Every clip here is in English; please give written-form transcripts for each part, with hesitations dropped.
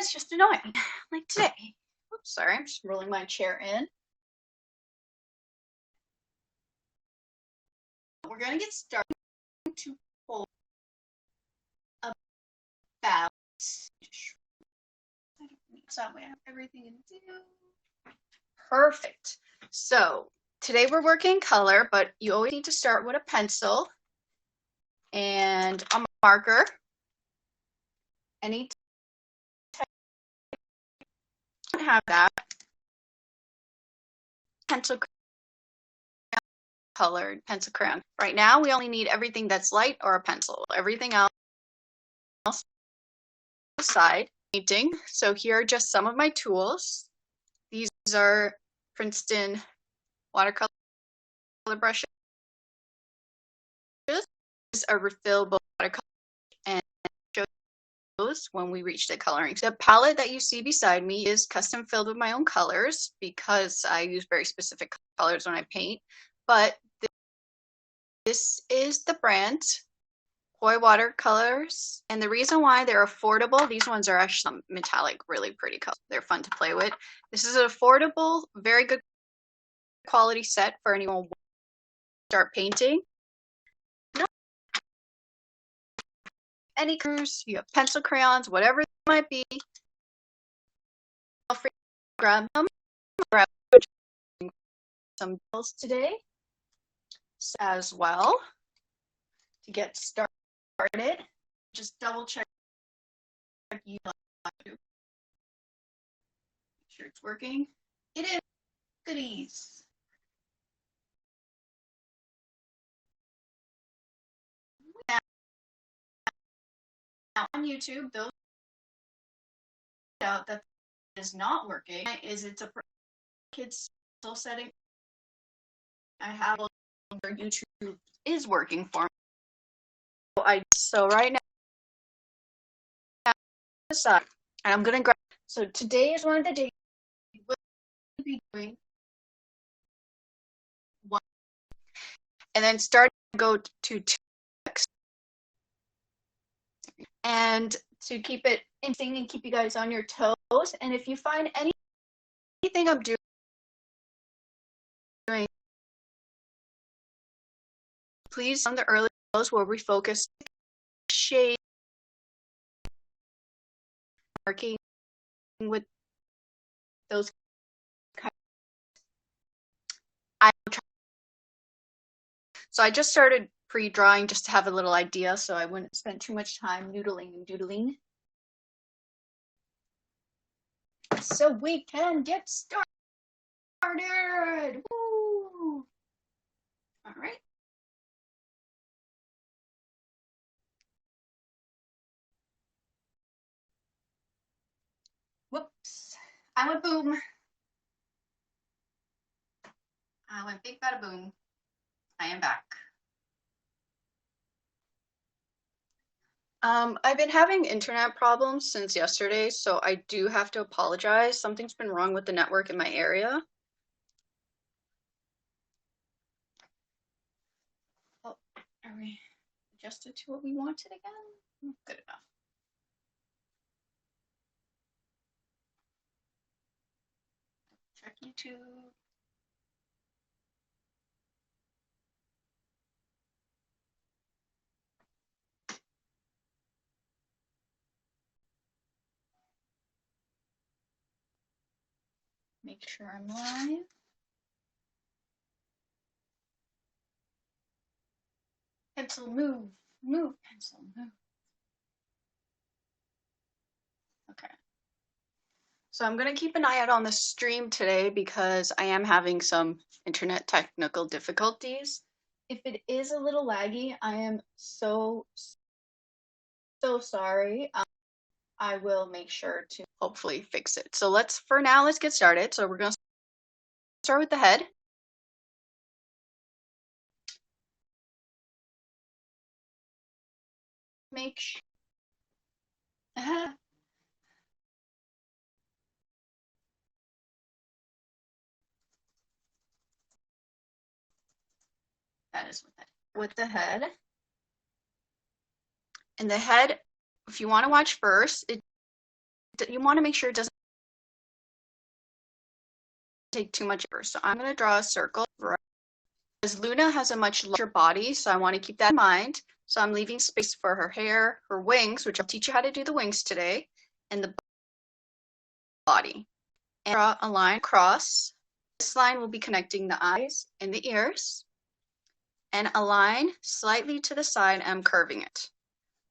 it's just annoying. Like today. Oops, sorry, I'm just rolling my chair in. We're gonna get started to pull about that way I have everything in view. Perfect. So today we're working color, but you always need to start with a pencil and a marker. Any don't have that. Pencil colored pencil crayon. Right now we only need everything that's light or a pencil. Everything else side painting. So here are just some of my tools. These are Princeton watercolor brushes. These are refillable watercolor and show those when we reach the coloring. The palette that you see beside me is custom filled with my own colors because I use very specific colors when I paint. But this is the brand Koi watercolors, and the reason why they're affordable, these ones are actually metallic, really pretty colors. They're fun to play with. This is an affordable, very good quality set for anyone who wants to start painting. Any colors, you have pencil crayons, whatever it might be, feel free to grab them. Grab some bills today as well to get started. Just double check you make sure it's working. It is. Goodies. Now on YouTube, those out that is not working is it's a kids still setting. I have YouTube is working for me. So right now, and I'm gonna grab. So today is one of the days we'll be doing one, and then start to go to text, and to keep it interesting and keep you guys on your toes. And if you find anything I'm doing, please on the early videos where we focus shade marking with those kinds. So I just started pre-drawing just to have a little idea so I wouldn't spend too much time noodling and doodling. So we can get started. Woo! All right. Whoops. I went boom. I went big bada boom. I am back. I've been having internet problems since yesterday, so I do have to apologize. Something's been wrong with the network in my area. Oh, are we adjusted to what we wanted again? Good enough. Check YouTube. Make sure I'm live. Pencil move, move, pencil move. Okay. So I'm going to keep an eye out on the stream today because I am having some internet technical difficulties. If it is a little laggy, I am so sorry. I will make sure to hopefully fix it. So for now, let's get started. So we're going to start with the head. Make sure. That is with the head. And the head, if you want to watch first, it you want to make sure it doesn't take too much effort. So I'm going to draw a circle. Because Luna has a much larger body, so I want to keep that in mind. So I'm leaving space for her hair, her wings, which I'll teach you how to do the wings today, and the body. And draw a line across. This line will be connecting the eyes and the ears. And a line slightly to the side, I'm curving it.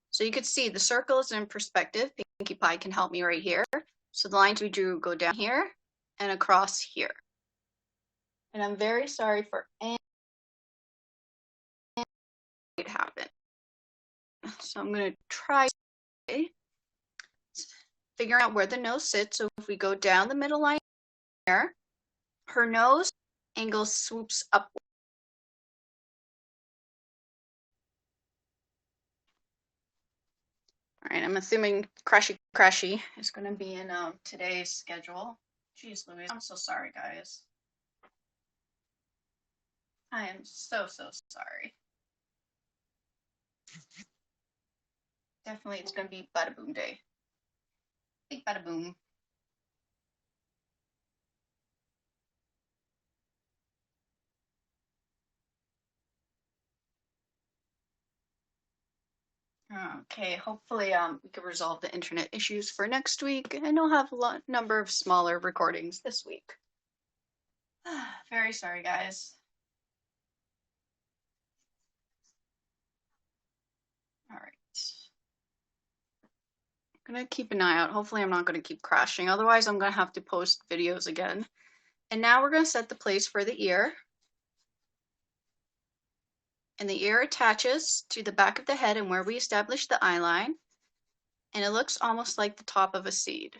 So you can see the circle is in perspective. Pinkie Pie can help me right here. So the lines we drew go down here and across here. And I'm very sorry for any it happened. So I'm going to try figuring out where the nose sits. So if we go down the middle line here, her nose angle swoops upward. All right, I'm assuming Crashy is going to be in today's schedule. Jeez Louise, I'm so sorry, guys. I am so sorry. Definitely, it's going to be Bada Boom Day. Big Bada Boom. Okay, hopefully we can resolve the internet issues for next week, and I'll have a number of smaller recordings this week. Very sorry, guys. All right. I'm gonna keep an eye out. Hopefully I'm not gonna keep crashing. Otherwise I'm gonna have to post videos again. And now we're gonna set the place for the ear. And the ear attaches to the back of the head and where we established the eye line. And it looks almost like the top of a seed.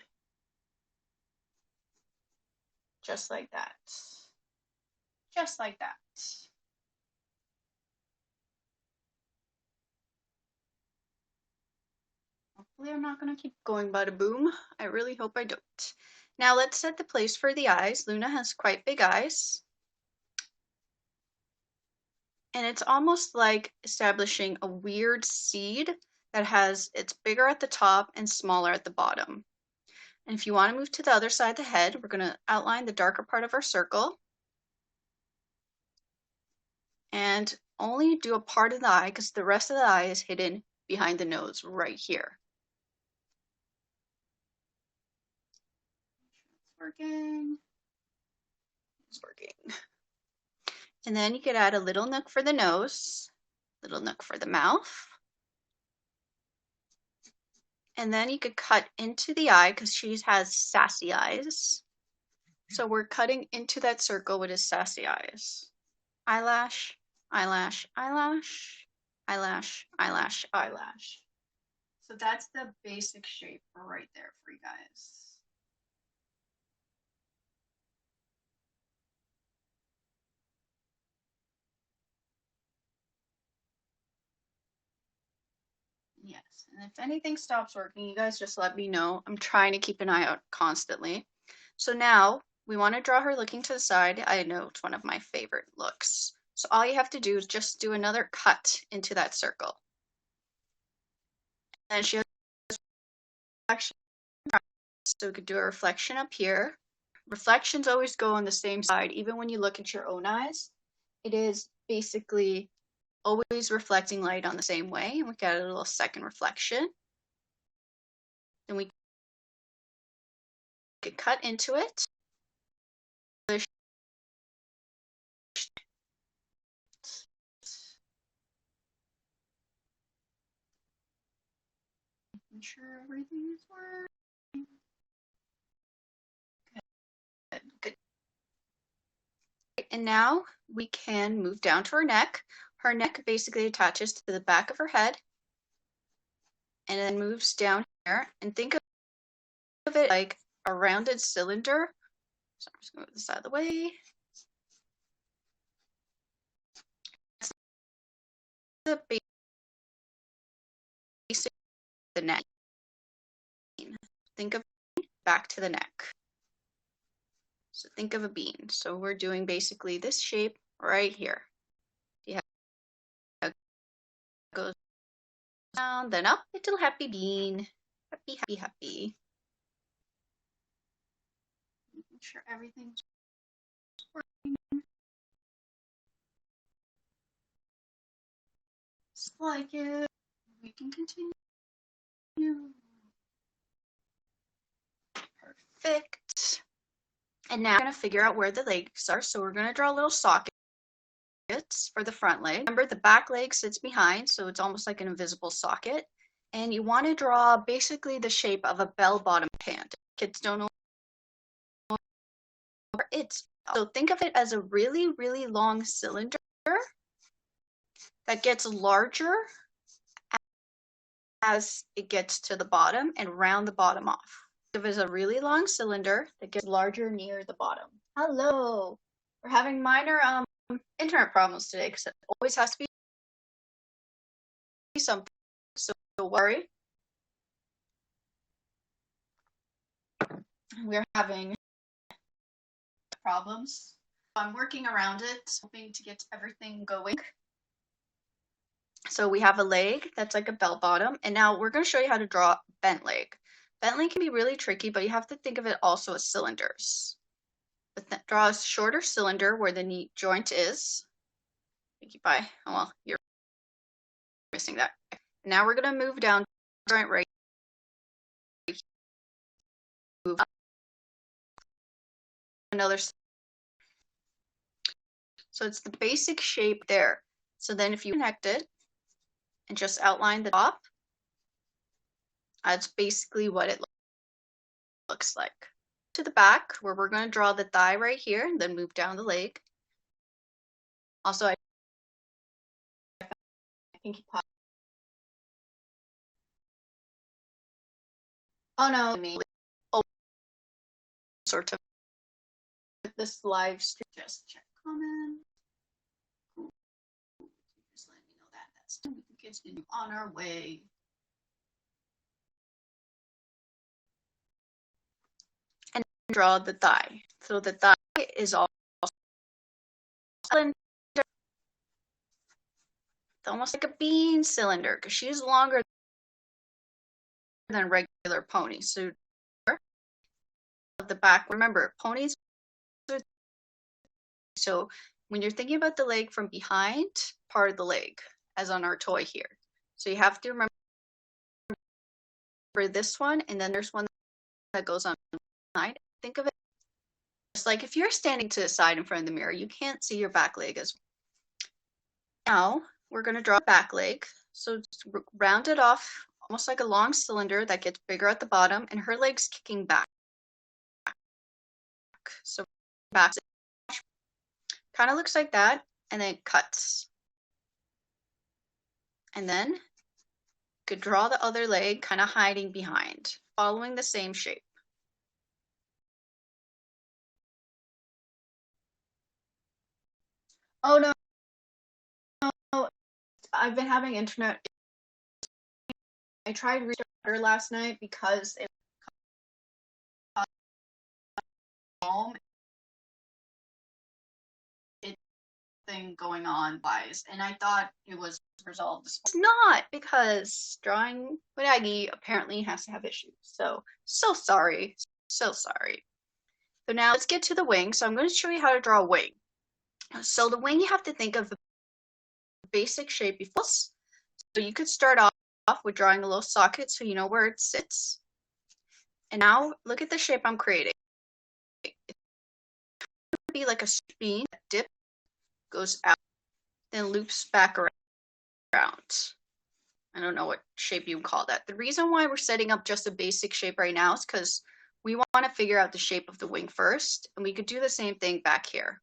Just like that. Just like that. Hopefully I'm not going to keep going bada boom. I really hope I don't. Now let's set the place for the eyes. Luna has quite big eyes. And it's almost like establishing a weird seed that has, it's bigger at the top and smaller at the bottom. And if you want to move to the other side of the head, we're going to outline the darker part of our circle. And only do a part of the eye because the rest of the eye is hidden behind the nose right here. It's working. It's working. And then you could add a little nook for the nose, little nook for the mouth. And then you could cut into the eye because she has sassy eyes. So we're cutting into that circle with his sassy eyes. Eyelash, eyelash, eyelash, eyelash, eyelash, eyelash. So that's the basic shape right there for you guys. Yes, and if anything stops working, you guys just let me know. I'm trying to keep an eye out constantly. So now we want to draw her looking to the side. I know it's one of my favorite looks. So all you have to do is just do another cut into that circle. And she has reflection, so we could do a reflection up here. Reflections always go on the same side, even when you look at your own eyes. It is basically always reflecting light on the same way. And we got a little second reflection. Then we could cut into it. Making sure everything is working. Good. And now we can move down to her neck. Her neck basically attaches to the back of her head and then moves down here. And think of it like a rounded cylinder. So I'm just going to move this out of the way. The basic the neck. Think of back to the neck. So think of a bean. So we're doing basically this shape right here. You have it goes down, then up, little happy bean. Happy, happy, happy. Make sure everything's just like it. We can continue. Perfect. And now we're going to figure out where the legs are. So we're going to draw little sockets for the front leg. Remember, the back leg sits behind, so it's almost like an invisible socket. And you want to draw basically the shape of a bell-bottom pant. Kids don't know what it's. So think of it as a really, really long cylinder that gets larger as it gets to the bottom and round the bottom off. If it's a really long cylinder that gets larger near the bottom. Hello! We're having minor internet problems today because it always has to be something, so don't worry. We're having problems. I'm working around it, hoping to get everything going. So we have a leg that's like a bell bottom, and now we're going to show you how to draw bent leg. Bent leg can be really tricky, but you have to think of it also as cylinders. But draw a shorter cylinder where the knee joint is. Pinkie Pie. Oh well, you're missing that. Now we're going to move down joint right. Move up another. So it's the basic shape there. So then if you connect it and just outline the top, that's basically what it looks like. To the back, where we're going to draw the thigh right here, and then move down the leg. Also, I Pinkie Pie. Oh no, me. Oh, sort of. This live stream. Just check comment. Just let me know that that's done. We can continue on our way. And draw the thigh. So the thigh is all cylinder. It's almost like a bean cylinder because she's longer than regular ponies. So the back, remember, ponies are, so when you're thinking about the leg from behind, part of the leg, as on our toy here. So you have to remember this one, and then there's one that goes on the side. Think of it just like if you're standing to the side in front of the mirror, you can't see your back leg as well. Now we're going to draw a back leg. So just round it off, almost like a long cylinder that gets bigger at the bottom, and her leg's kicking back. So back kind of looks like that, and then it cuts. And then you could draw the other leg kind of hiding behind, following the same shape. Oh no, I've been having internet. I tried restarting last night because it was home. Thing going on wise, and I thought it was resolved. It's not, because drawing with Aggie apparently has to have issues. So sorry. So sorry. So now let's get to the wing. So I'm going to show you how to draw a wing. So the wing, you have to think of the basic shape before. So you could start off with drawing a little socket so you know where it sits. And now look at the shape I'm creating. It's going to be like a spine that dips, goes out, then loops back around. I don't know what shape you would call that. The reason why we're setting up just a basic shape right now is because we want to figure out the shape of the wing first, and we could do the same thing back here.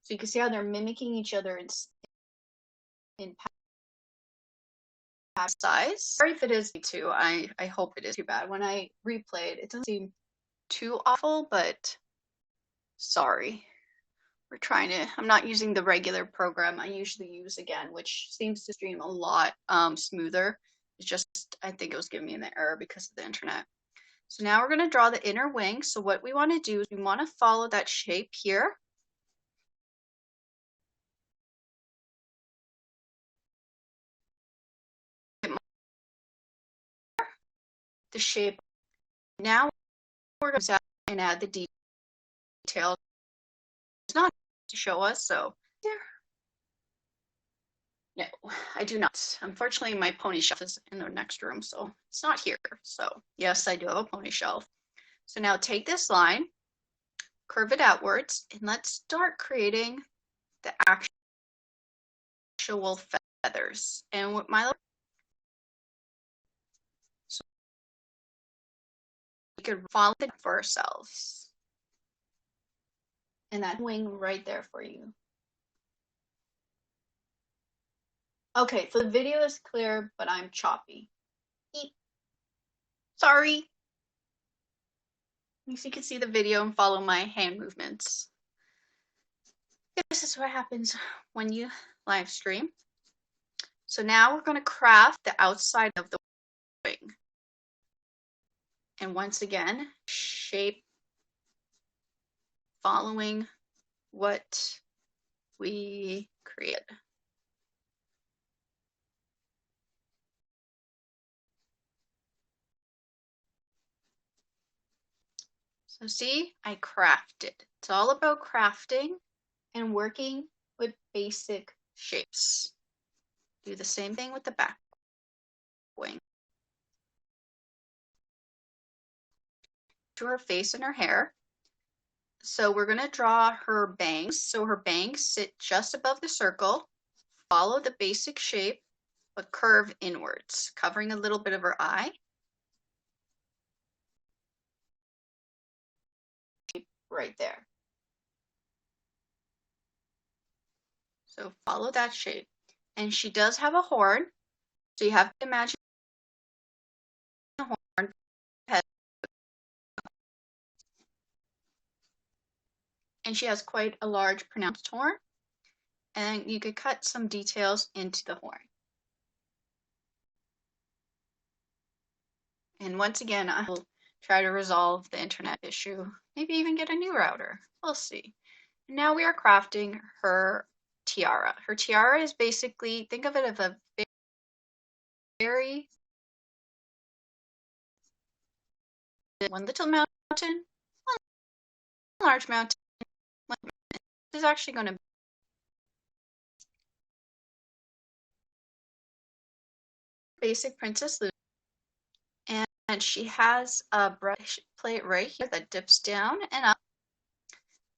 So you can see how they're mimicking each other in size. Sorry if it is too. I hope it is too bad. When I replayed, it doesn't seem too awful, but sorry. We're trying to, I'm not using the regular program I usually use again, which seems to stream a lot smoother. It's just, I think it was giving me an error because of the internet. So now we're going to draw the inner wing. So what we want to do is we want to follow that shape here. The shape. Now we're going to add the detail. detail. It's not to show us, so there. No, I do not. Unfortunately, my pony shelf is in the next room, so it's not here. So yes, I do have a pony shelf. So now take this line, curve it outwards, and let's start creating the actual feathers. And with my, so we could follow it for ourselves. And that wing right there for you. Okay, so the video is clear, but I'm choppy. Eep. Sorry. At least you can see the video and follow my hand movements. This is what happens when you live stream. So now we're going to craft the outside of the wing. And once again, shape following what we created. So see, I crafted. It's all about crafting and working with basic shapes. Do the same thing with the back wing. To her face and her hair. So we're going to draw her bangs. So her bangs sit just above the circle. Follow the basic shape, but curve inwards, covering a little bit of her eye. Right there. So follow that shape. And she does have a horn. So you have to imagine a horn head. And she has quite a large pronounced horn. And you could cut some details into the horn. And once again, I will try to resolve the internet issue. Maybe even get a new router. We'll see. Now we are crafting her tiara. Her tiara is basically, think of it as a very one little mountain, one large mountain. This is actually going to be basic Princess Luna. And she has a brush plate right here that dips down and up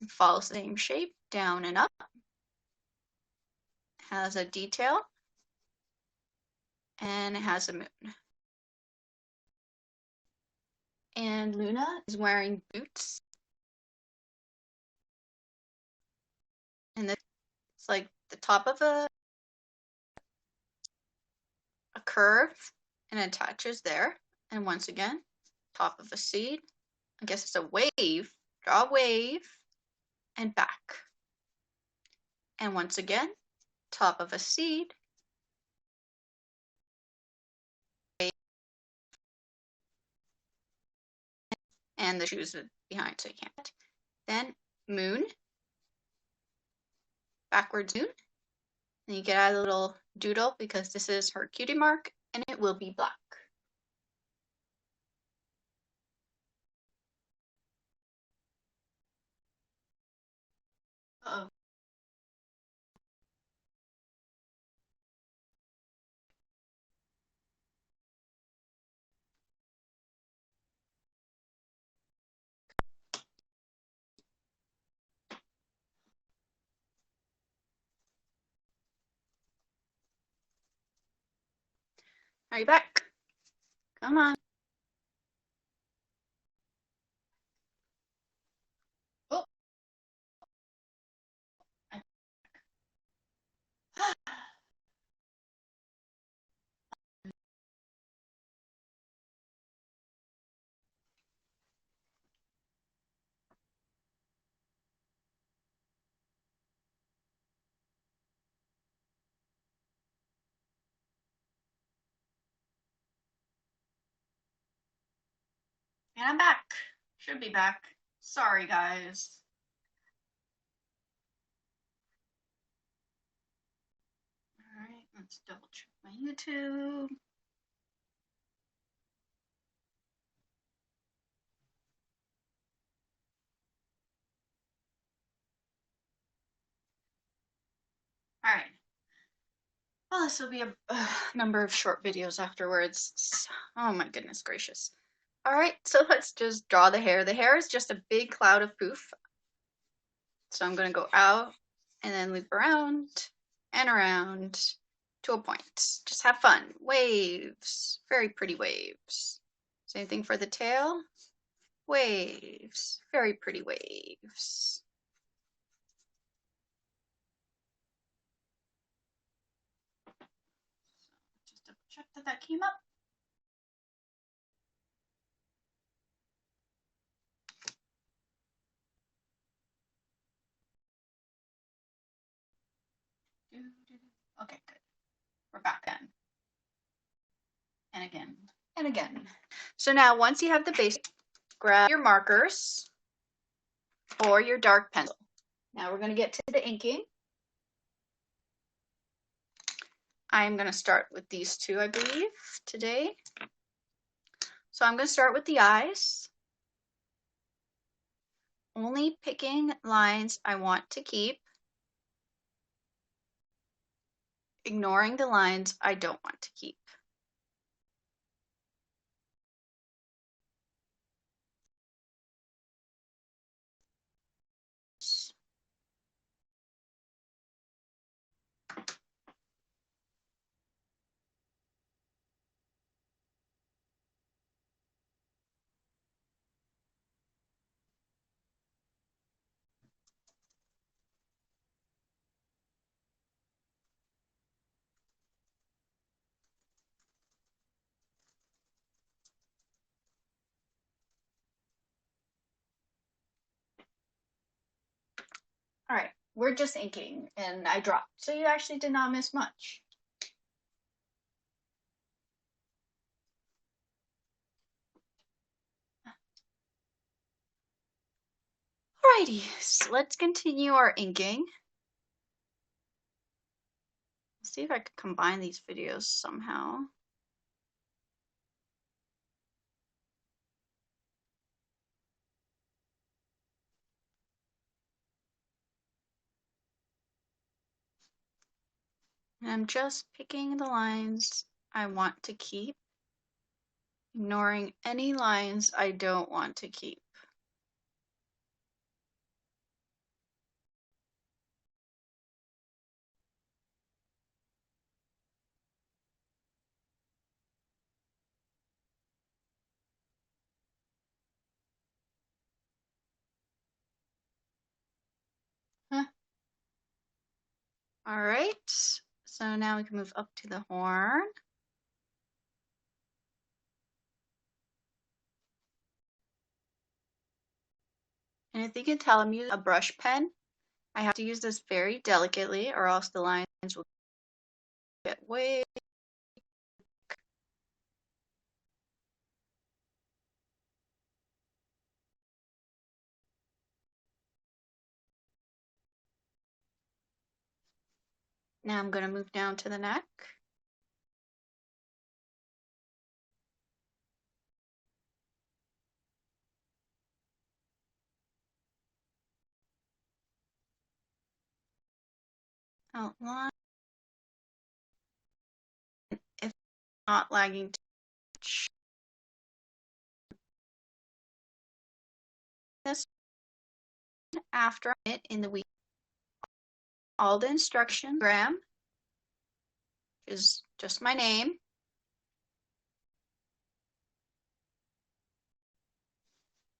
and follows the same shape down and up. Has a detail and it has a moon. And Luna is wearing boots. And it's like the top of a curve and it attaches there. And once again, top of a seed. I guess it's a wave. Draw a wave and back. And once again, top of a seed. And the shoes are behind, so you can't. Then moon. Backwards moon. And you get out a little doodle because this is her cutie mark and it will be black. Uh-oh. Are you back? Come on. Oh. And I'm back. Should be back. Sorry, guys. All right, let's double check my YouTube. All right. Well, this will be a number of short videos afterwards. Oh my goodness gracious. All right, so let's just draw the hair. The hair is just a big cloud of poof. So I'm going to go out and then loop around and around to a point. Just have fun. Waves. Very pretty waves. Same thing for the tail. Waves. Very pretty waves. Just double check that came up. Okay, good. We're back then. And again. And again. So now once you have the base, grab your markers or your dark pencil. Now we're going to get to the inking. I'm going to start with these two, I believe, today. So I'm going to start with the eyes. Only picking lines I want to keep. Ignoring the lines I don't want to keep. All right, we're just inking and I dropped, so you actually did not miss much. Alrighty, so let's continue our inking. Let's see if I can combine these videos somehow. And I'm just picking the lines I want to keep, ignoring any lines I don't want to keep. Huh. All right, so now we can move up to the horn. And if you can tell, I'm using a brush pen. I have to use this very delicately or else the lines will get way. Now I'm going to move down to the neck. Outline. If not lagging too much. This after it in the week. All the instruction gram is just my name.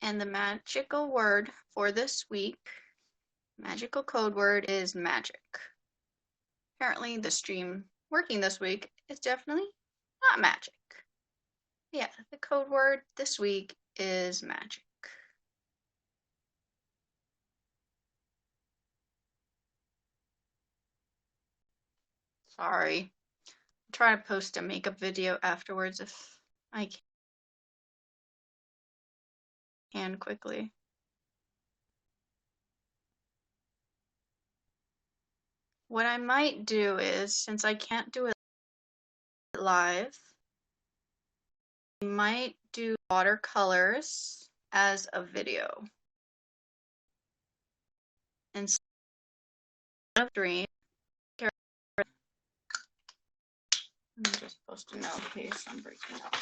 And the magical word for this week, magical code word is magic. Apparently the stream working this week is definitely not magic. Yeah, the code word this week is magic. Sorry. I'll try to post a makeup video afterwards if I can quickly. What I might do is, since I can't do it live, I might do watercolors as a video. Instead of dream, I'm just supposed to know in case I'm breaking up.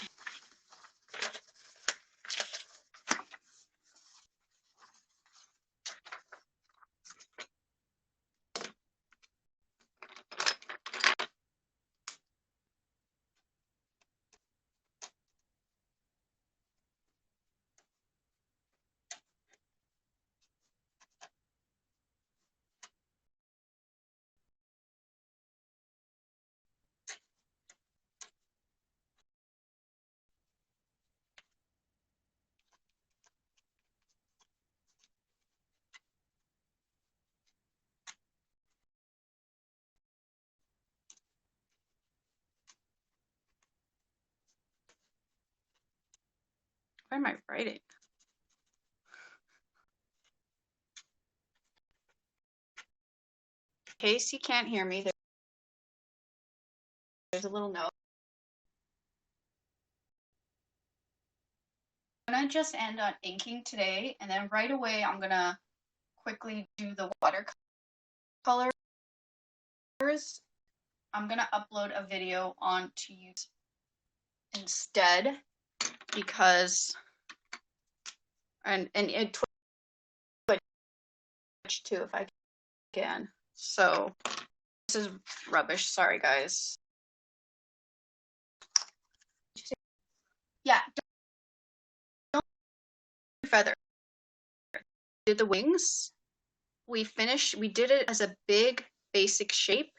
Why am I writing? In case you can't hear me, there's a little note. I'm gonna just end on inking today, and then right away I'm gonna quickly do the watercolors. I'm gonna upload a video onto YouTube instead because and Twitch too if I can. So this is rubbish. Sorry guys. Yeah, don't feather. Did the wings. We did it as a big basic shape,